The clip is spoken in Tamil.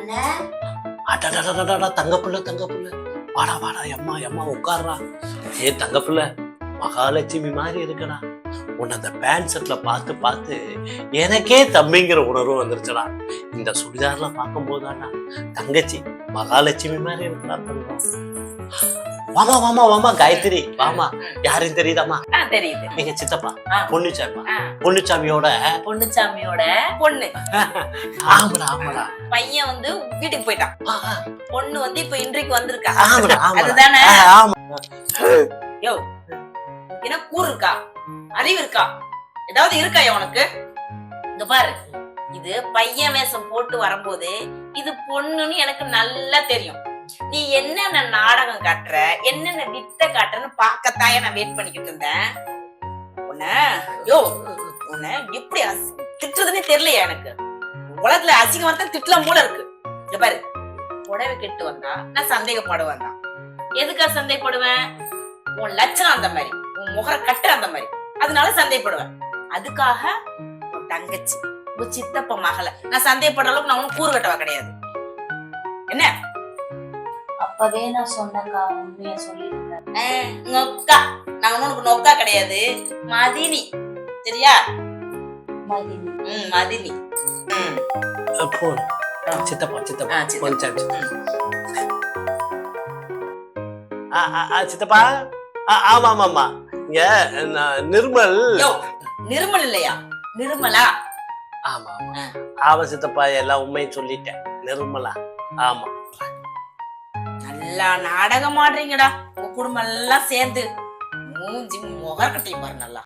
அண்ணே அடடடடடா தங்க புள்ள வாடா வாடா அம்மா அம்மா உட்கார்றா. ஏ தங்க புள்ள மகாலட்சுமி மாதிரி இருக்கடா. உன்னை அந்த பேண்ட் செட்ல பார்த்து பார்த்து எனக்கே தம்பிங்கிற உணர்வு வந்துருச்சுடா. இந்த சுடிதார்லாம் பார்க்கும் போதாடா தங்கச்சி மகாலட்சுமி மாதிரி இருக்கடா தங்கம். வாமா வாமா வாமா காயத்ரி வாமா. யாருன்னு தெரியுதாமா? தெரியுது. எங்க சித்தப்பா பொன்னுச்சாமி. பொன்னுச்சாமியோட பொண்ணு. ஆமாடா ஆமாடா. பையன் வந்து வீட்டுக்கு போயிட்டான். பொண்ணு வந்து இப்ப இன்றைக்கு வந்திருக்கா. ஆமாடா அதுதானே? ஆமா. யோ என்ன கூறு இருக்கா, அறிவு இருக்கா, ஏதாவது இருக்கா உனக்கு? இங்க பாரு, இது பையன் வேஷம் போட்டு வரும்போது இது பொண்ணுன்னு எனக்கு நல்லா தெரியும். நீ என்னென்ன நாடகம் காட்டுற, என்னென்ன வித்த காட்டுறன்னு பாக்கத்தாய நான் வெயிட் பண்ணிக்கிட்டு இருந்தேன். உன்னை எப்படி திட்டுறதுன்னே தெரியலையா எனக்கு. உலகத்துல அசிங்கமா தான் திட்டலாம் மூல இருக்கு. இங்க பாரு, புடவை கெட்டு வந்தா நான் சந்தேகப்படுவேன் தான். எதுக்கா சந்தேகப்படுவேன்? உன் லட்சணம் அந்த மாதிரி, உன் முகர கட்டு அந்த மாதிரி, அதனால சந்தேகப்படுவேன். அதுக்காக உன் தங்கச்சி உன் சித்தப்ப மகளை நான் சந்தேகப்படுற அளவுக்கு நான் ஒன்னும் கூறு கட்டவா கிடையாது. என்ன அப்பவே நான் சொன்னக்கா, உண்மைய சொல்லிருந்தேன். நொக்கா, நான் உனக்கு நொக்கா கிடையாது, மதினி. சரியா? மதினி. மதினி. போன் சித்தப்பா சித்தப்பா பொன்னுச்சாமி. சித்தப்பா ஆமா ஆமா ஆமா. இங்க நிர்மல். நிர்மல் இல்லையா? நிர்மலா. ஆமா ஆமா சித்தப்பா, எல்லாம் உண்மையை சொல்லிட்டேன். நிர்மலா. ஆமா. நல்லா நாடகம் ஆடுறீங்கடா உங்க குடும்பம் எல்லாம் சேர்ந்து. மூஞ்சி முகர கட்டி பாரு நல்லா.